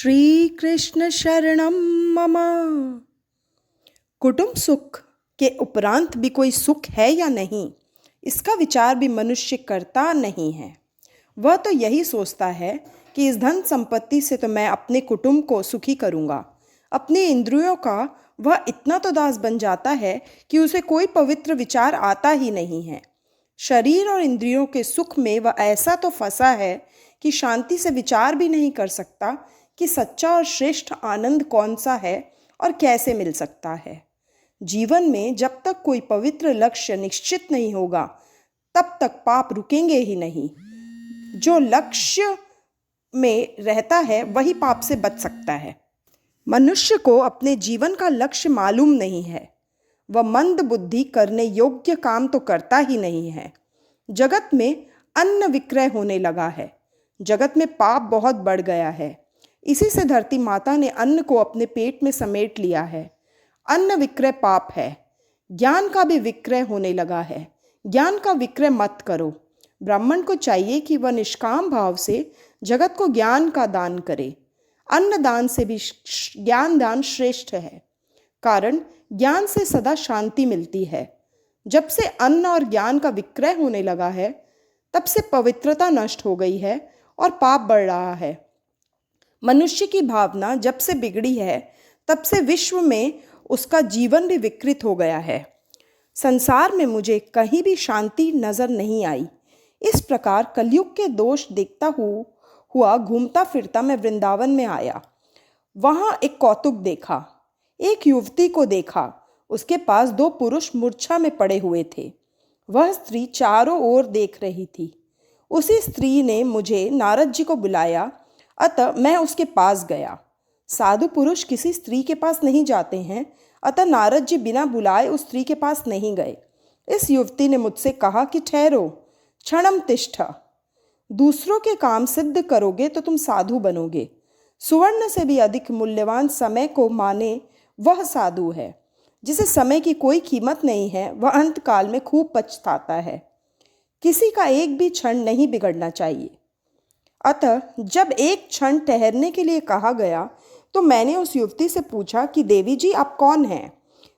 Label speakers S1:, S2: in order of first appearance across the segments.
S1: श्री कृष्ण शरणम मम। कुटुंब सुख के उपरांत भी कोई सुख है या नहीं, इसका विचार भी मनुष्य करता नहीं है। वह तो यही सोचता है कि इस धन संपत्ति से तो मैं अपने कुटुंब को सुखी करूँगा। अपने इंद्रियों का वह इतना तो दास बन जाता है कि उसे कोई पवित्र विचार आता ही नहीं है। शरीर और इंद्रियों के सुख में वह ऐसा तो फंसा है कि शांति से विचार भी नहीं कर सकता कि सच्चा और श्रेष्ठ आनंद कौन सा है और कैसे मिल सकता है। जीवन में जब तक कोई पवित्र लक्ष्य निश्चित नहीं होगा, तब तक पाप रुकेंगे ही नहीं। जो लक्ष्य में रहता है वही पाप से बच सकता है। मनुष्य को अपने जीवन का लक्ष्य मालूम नहीं है। वह मंद बुद्धि करने योग्य काम तो करता ही नहीं है। जगत में अन्न विक्रय होने लगा है। जगत में पाप बहुत बढ़ गया है। इसी से धरती माता ने अन्न को अपने पेट में समेट लिया है। अन्न विक्रय पाप है। ज्ञान का भी विक्रय होने लगा है। ज्ञान का विक्रय मत करो। ब्राह्मण को चाहिए कि वह निष्काम भाव से जगत को ज्ञान का दान करे। अन्न दान से भी ज्ञान दान श्रेष्ठ है, कारण ज्ञान से सदा शांति मिलती है। जब से अन्न और ज्ञान का विक्रय होने लगा है, तब से पवित्रता नष्ट हो गई है और पाप बढ़ रहा है। मनुष्य की भावना जब से बिगड़ी है, तब से विश्व में उसका जीवन भी विकृत हो गया है। संसार में मुझे कहीं भी शांति नजर नहीं आई। इस प्रकार कलयुग के दोष देखता हुआ घूमता फिरता मैं वृंदावन में आया। वहाँ एक कौतुक देखा। एक युवती को देखा। उसके पास दो पुरुष मूर्छा में पड़े हुए थे। वह स्त्री चारों ओर देख रही थी। उसी स्त्री ने मुझे नारद जी को बुलाया, अतः मैं उसके पास गया। साधु पुरुष किसी स्त्री के पास नहीं जाते हैं, अतः नारद जी बिना बुलाए उस स्त्री के पास नहीं गए। इस युवती ने मुझसे कहा कि ठहरो, क्षणम तिष्ठ। दूसरों के काम सिद्ध करोगे तो तुम साधु बनोगे। सुवर्ण से भी अधिक मूल्यवान समय को माने वह साधु है। जिसे समय की कोई कीमत नहीं है, वह अंतकाल में खूब पछताता है। किसी का एक भी क्षण नहीं बिगड़ना चाहिए। अतः जब एक क्षण ठहरने के लिए कहा गया, तो मैंने उस युवती से पूछा कि देवी जी आप कौन हैं?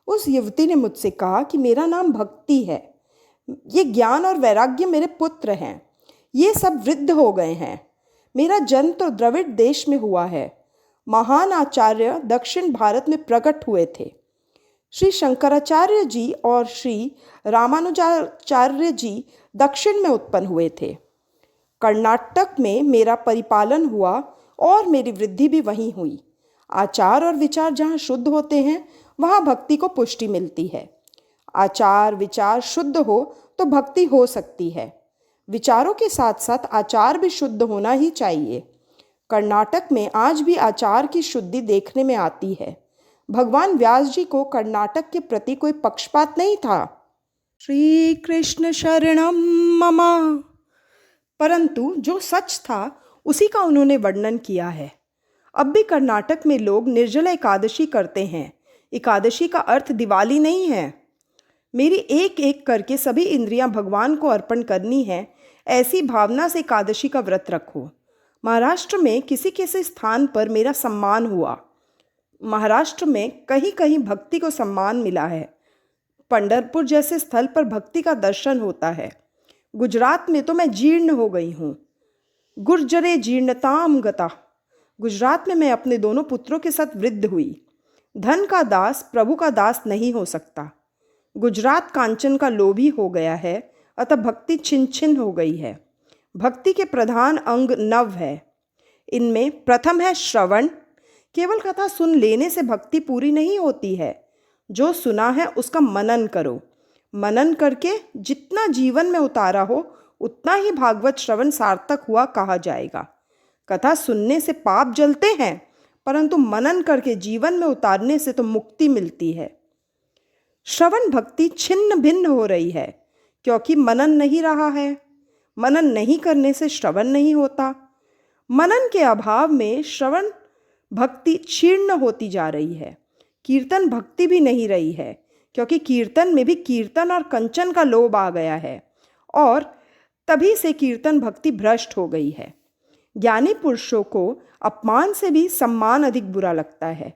S1: उस युवती ने मुझसे कहा कि मेरा नाम भक्ति है। ये ज्ञान और वैराग्य मेरे पुत्र हैं। ये सब वृद्ध हो गए हैं। मेरा जन्म तो द्रविड़ देश में हुआ है। महान आचार्य दक्षिण भारत में प्रकट हुए थे। श्री शंकराचार्य जी और श्री रामानुजाचार्य जी दक्षिण में उत्पन्न हुए थे। कर्नाटक में मेरा परिपालन हुआ और मेरी वृद्धि भी वहीं हुई। आचार और विचार जहाँ शुद्ध होते हैं, वहाँ भक्ति को पुष्टि मिलती है। आचार विचार शुद्ध हो तो भक्ति हो सकती है। विचारों के साथ साथ आचार भी शुद्ध होना ही चाहिए। कर्नाटक में आज भी आचार की शुद्धि देखने में आती है। भगवान व्यास जी को कर्नाटक के प्रति कोई पक्षपात नहीं था। श्री कृष्ण शरणम मम। परंतु जो सच था उसी का उन्होंने वर्णन किया है। अब भी कर्नाटक में लोग निर्जला एकादशी करते हैं। एकादशी का अर्थ दिवाली नहीं है। मेरी एक एक करके सभी इंद्रियां भगवान को अर्पण करनी है, ऐसी भावना से एकादशी का व्रत रखो। महाराष्ट्र में किसी किसी स्थान पर मेरा सम्मान हुआ। महाराष्ट्र में कहीं कहीं भक्ति को सम्मान मिला है। पंढरपुर जैसे स्थल पर भक्ति का दर्शन होता है। गुजरात में तो मैं जीर्ण हो गई हूँ। गुर्जरे जीर्णताम गता। गुजरात में मैं अपने दोनों पुत्रों के साथ वृद्ध हुई। धन का दास प्रभु का दास नहीं हो सकता। गुजरात कांचन का लोभी हो गया है, अतः भक्ति छिन छिन हो गई है। भक्ति के प्रधान अंग नव है। इनमें प्रथम है श्रवण। केवल कथा सुन लेने से भक्ति पूरी नहीं होती है। जो सुना है उसका मनन करो। मनन करके जितना जीवन में उतारा हो, उतना ही भागवत श्रवण सार्थक हुआ कहा जाएगा। कथा सुनने से पाप जलते हैं, परंतु मनन करके जीवन में उतारने से तो मुक्ति मिलती है। श्रवण भक्ति छिन्न भिन्न हो रही है, क्योंकि मनन नहीं रहा है। मनन नहीं करने से श्रवण नहीं होता। मनन के अभाव में श्रवण भक्ति क्षीर्ण होती जा रही है। कीर्तन भक्ति भी नहीं रही है, क्योंकि कीर्तन में भी कीर्तन और कंचन का लोभ आ गया है और तभी से कीर्तन भक्ति भ्रष्ट हो गई है। ज्ञानी पुरुषों को अपमान से भी सम्मान अधिक बुरा लगता है।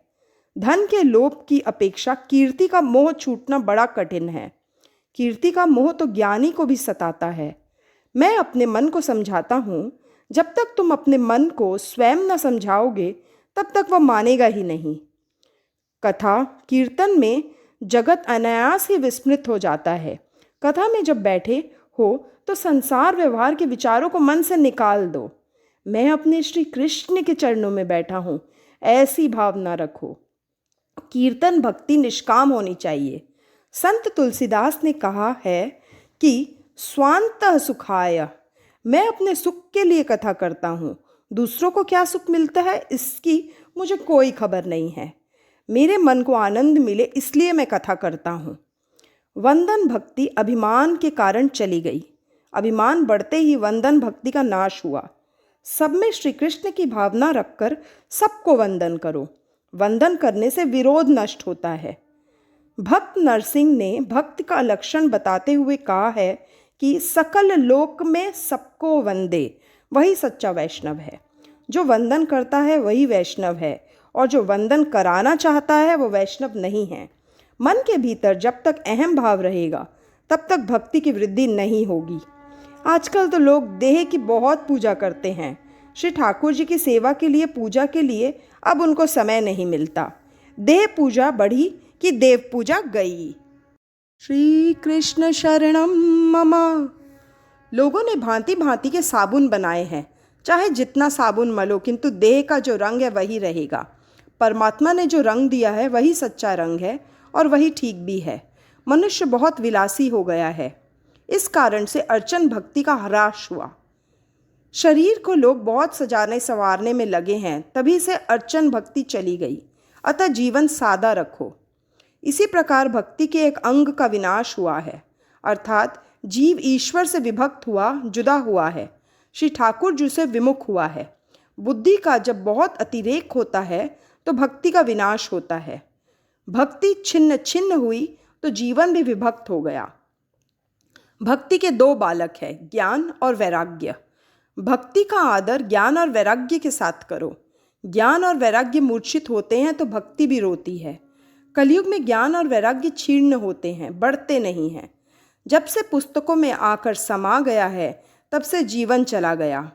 S1: धन के लोभ की अपेक्षा कीर्ति का मोह छूटना बड़ा कठिन है। कीर्ति का मोह तो ज्ञानी को भी सताता है। मैं अपने मन को समझाता हूँ, जब तक तुम अपने मन को स्वयं न समझाओगे तब तक वह मानेगा ही नहीं। कथा कीर्तन में जगत अनायास ही विस्मृत हो जाता है। कथा में जब बैठे हो तो संसार व्यवहार के विचारों को मन से निकाल दो। मैं अपने श्री कृष्ण के चरणों में बैठा हूँ, ऐसी भावना रखो। कीर्तन भक्ति निष्काम होनी चाहिए। संत तुलसीदास ने कहा है कि स्वांतः सुखाय, मैं अपने सुख के लिए कथा करता हूँ। दूसरों को क्या सुख मिलता है इसकी मुझे कोई खबर नहीं है। मेरे मन को आनंद मिले इसलिए मैं कथा करता हूँ। वंदन भक्ति अभिमान के कारण चली गई। अभिमान बढ़ते ही वंदन भक्ति का नाश हुआ। सब में श्री कृष्ण की भावना रखकर सबको वंदन करो। वंदन करने से विरोध नष्ट होता है। भक्त नरसिंह ने भक्त का लक्षण बताते हुए कहा है कि सकल लोक में सबको वंदे, वही सच्चा वैष्णव है। जो वंदन करता है वही वैष्णव है, और जो वंदन कराना चाहता है वो वैष्णव नहीं है। मन के भीतर जब तक अहम भाव रहेगा तब तक भक्ति की वृद्धि नहीं होगी। आजकल तो लोग देह की बहुत पूजा करते हैं। श्री ठाकुर जी की सेवा के लिए, पूजा के लिए अब उनको समय नहीं मिलता। देह पूजा बढ़ी कि देव पूजा गई। श्री कृष्ण शरणम मम। लोगों ने भांति भांति के साबुन बनाए हैं। चाहे जितना साबुन मलो, किंतु देह का जो रंग है वही रहेगा। परमात्मा ने जो रंग दिया है वही सच्चा रंग है और वही ठीक भी है। मनुष्य बहुत विलासी हो गया है। इस कारण से अर्चन भक्ति का ह्रास हुआ। शरीर को लोग बहुत सजाने संवारने में लगे हैं, तभी से अर्चन भक्ति चली गई। अतः जीवन सादा रखो। इसी प्रकार भक्ति के एक अंग का विनाश हुआ है, अर्थात जीव ईश्वर से विभक्त हुआ, जुदा हुआ है। श्री ठाकुर जी से विमुख हुआ है। बुद्धि का जब बहुत अतिरेक होता है तो भक्ति का विनाश होता है। भक्ति छिन्न छिन्न हुई तो जीवन भी विभक्त हो गया। भक्ति के दो बालक हैं, ज्ञान और वैराग्य। भक्ति का आदर ज्ञान और वैराग्य के साथ करो। ज्ञान और वैराग्य मूर्छित होते हैं तो भक्ति भी रोती है। कलयुग में ज्ञान और वैराग्य क्षीण होते हैं, बढ़ते नहीं हैं। जब से पुस्तकों में आकर समा गया है तब से जीवन चला गया।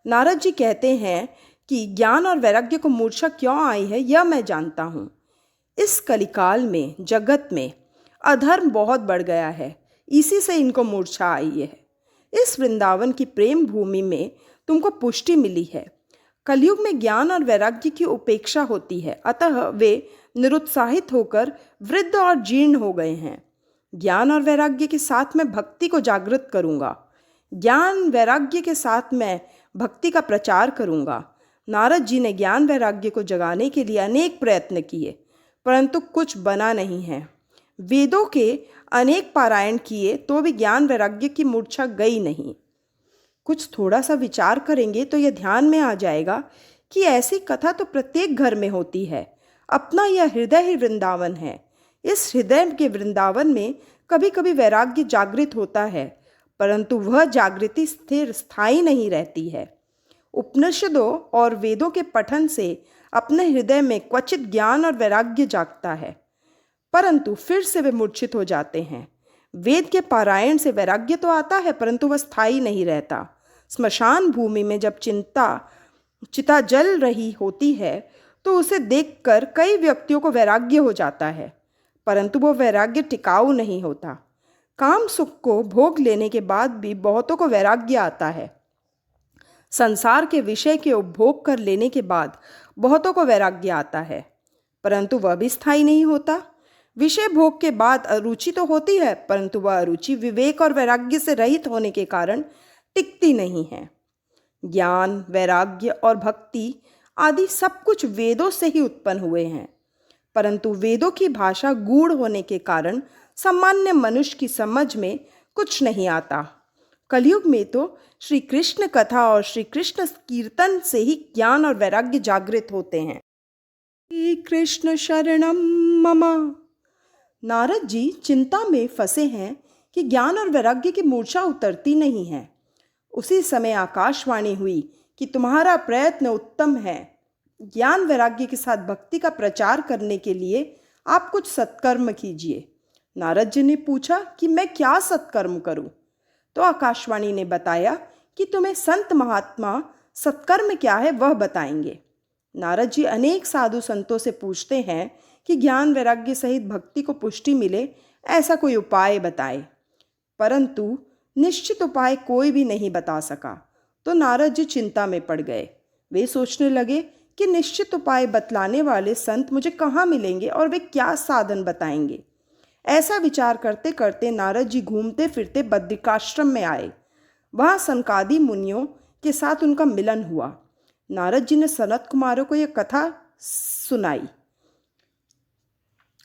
S1: नारद जी कहते हैं कि ज्ञान और वैराग्य को मूर्छा क्यों आई है यह मैं जानता हूँ। इस कलिकाल में जगत में अधर्म बहुत बढ़ गया है, इसी से इनको मूर्छा आई है। इस वृंदावन की प्रेम भूमि में तुमको पुष्टि मिली है। कलयुग में ज्ञान और वैराग्य की उपेक्षा होती है, अतः वे निरुत्साहित होकर वृद्ध और जीर्ण हो गए हैं। ज्ञान और वैराग्य के साथ मैं भक्ति को जागृत करूँगा। ज्ञान वैराग्य के साथ मैं भक्ति का प्रचार करूँगा। नारद जी ने ज्ञान वैराग्य को जगाने के लिए अनेक प्रयत्न किए, परंतु कुछ बना नहीं है। वेदों के अनेक पारायण किए तो भी ज्ञान वैराग्य की मूर्छा गई नहीं। कुछ थोड़ा सा विचार करेंगे तो यह ध्यान में आ जाएगा कि ऐसी कथा तो प्रत्येक घर में होती है। अपना यह हृदय ही वृंदावन है। इस हृदय के वृंदावन में कभी कभी वैराग्य जागृत होता है, परंतु वह जागृति स्थिर स्थायी नहीं रहती है। उपनिषदों और वेदों के पठन से अपने हृदय में क्वचित ज्ञान और वैराग्य जागता है, परंतु फिर से वे मूर्छित हो जाते हैं। वेद के पारायण से वैराग्य तो आता है, परंतु वह स्थायी नहीं रहता। स्मशान भूमि में जब चिता जल रही होती है तो उसे देखकर कई व्यक्तियों को वैराग्य हो जाता है, परंतु वह वैराग्य टिकाऊ नहीं होता। काम सुख को भोग लेने के बाद भी बहुतों को वैराग्य आता है। संसार के विषय के उपभोग कर लेने के बाद बहुतों को वैराग्य आता है, परंतु वह भी स्थायी नहीं होता। विषय भोग के बाद अरुचि तो होती है, परंतु वह अरुचि विवेक और वैराग्य से रहित होने के कारण टिकती नहीं है। ज्ञान, वैराग्य और भक्ति आदि सब कुछ वेदों से ही उत्पन्न हुए हैं, परंतु वेदों की भाषा गूढ़ होने के कारण सामान्य मनुष्य की समझ में कुछ नहीं आता। कलयुग में तो श्री कृष्ण कथा और श्री कृष्ण कीर्तन से ही ज्ञान और वैराग्य जागृत होते हैं। श्री कृष्ण शरणम मम। नारद जी चिंता में फंसे हैं कि ज्ञान और वैराग्य की मूर्छा उतरती नहीं है। उसी समय आकाशवाणी हुई कि तुम्हारा प्रयत्न उत्तम है। ज्ञान वैराग्य के साथ भक्ति का प्रचार करने के लिए आप कुछ सत्कर्म कीजिए। नारद जी ने पूछा कि मैं क्या सत्कर्म करूं? तो आकाशवाणी ने बताया कि तुम्हें संत महात्मा सत्कर्म क्या है वह बताएंगे। नारद जी अनेक साधु संतों से पूछते हैं कि ज्ञान वैराग्य सहित भक्ति को पुष्टि मिले ऐसा कोई उपाय बताए, परंतु निश्चित उपाय कोई भी नहीं बता सका। तो नारद जी चिंता में पड़ गए। वे सोचने लगे कि निश्चित उपाय बतलाने वाले संत मुझे कहाँ मिलेंगे और वे क्या साधन बताएंगे। ऐसा विचार करते करते नारद जी घूमते फिरते बद्रिकाश्रम में आए। वहाँ सनकादि मुनियों के साथ उनका मिलन हुआ। नारद जी ने सनत कुमारों को यह कथा सुनाई।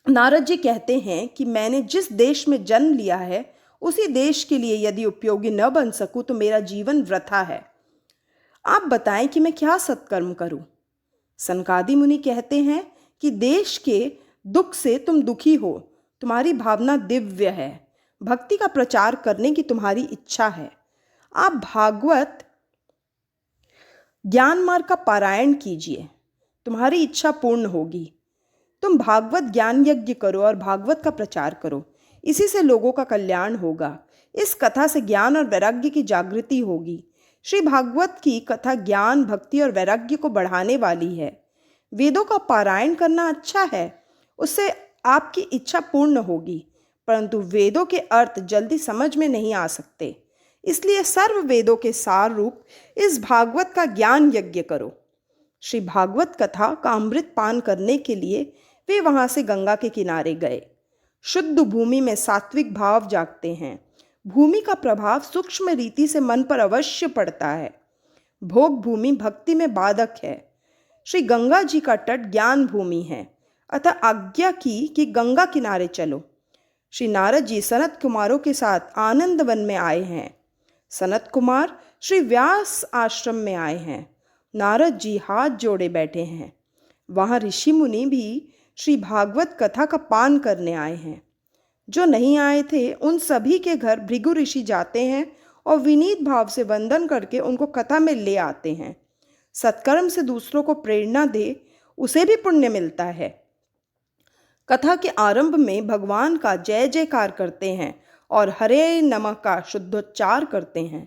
S1: नारद जी कहते हैं कि मैंने जिस देश में जन्म लिया है उसी देश के लिए यदि उपयोगी न बन सकूं तो मेरा जीवन वृथा है। आप बताएं कि मैं क्या सत्कर्म करूं। सनकादि मुनि कहते हैं कि देश के दुख से तुम दुखी हो, तुम्हारी भावना दिव्य है, भक्ति का प्रचार करने की तुम्हारी इच्छा है। आप भागवत ज्ञान मार्ग का पारायण कीजिए, तुम्हारी इच्छा पूर्ण होगी। तुम भागवत ज्ञान यज्ञ करो और भागवत का प्रचार करो, इसी से लोगों का कल्याण होगा। इस कथा से ज्ञान और वैराग्य की जागृति होगी। श्री भागवत की कथा ज्ञान, भक्ति और वैराग्य को बढ़ाने वाली है। वेदों का पारायण करना अच्छा है, उससे आपकी इच्छा पूर्ण होगी, परंतु वेदों के अर्थ जल्दी समझ में नहीं आ सकते। इसलिए सर्व वेदों के सार रूप इस भागवत का ज्ञान यज्ञ करो। श्री भागवत कथा का अमृत पान करने के लिए वे वहां से गंगा के किनारे गए। शुद्ध भूमि में सात्विक भाव जागते हैं। भूमि का प्रभाव सूक्ष्म रीति से मन पर अवश्य पड़ता है। भोग भूमि भक्ति में बाधक है। श्री गंगा जी का तट ज्ञान भूमि है, अतः आज्ञा की कि गंगा किनारे चलो। श्री नारद जी सनत कुमारों के साथ आनंद वन में आए हैं। सनत कुमार श्री व्यास आश्रम में आए हैं। नारद जी हाथ जोड़े बैठे हैं। वहाँ ऋषि मुनि भी श्री भागवत कथा का पान करने आए हैं। जो नहीं आए थे उन सभी के घर भृगु ऋषि जाते हैं और विनीत भाव से वंदन करके उनको कथा में ले आते हैं। सत्कर्म से दूसरों को प्रेरणा दे, उसे भी पुण्य मिलता है। कथा के आरंभ में भगवान का जय जयकार करते हैं और हरे नमः का शुद्धोच्चार करते हैं।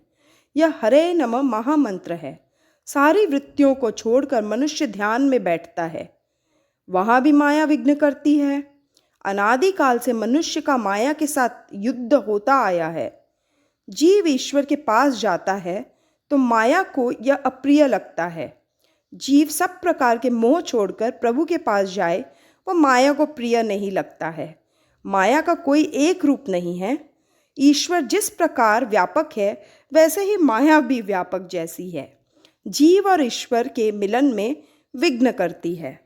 S1: यह हरे नमः महामंत्र है। सारी वृत्तियों को छोड़कर मनुष्य ध्यान में बैठता है। वहाँ भी माया विघ्न करती है। अनादिकाल से मनुष्य का माया के साथ युद्ध होता आया है। जीव ईश्वर के पास जाता है तो माया को यह अप्रिय लगता है। जीव सब प्रकार के मोह छोड़कर प्रभु के पास जाए वो माया को प्रिय नहीं लगता है। माया का कोई एक रूप नहीं है। ईश्वर जिस प्रकार व्यापक है वैसे ही माया भी व्यापक जैसी है। जीव और ईश्वर के मिलन में विघ्न करती है।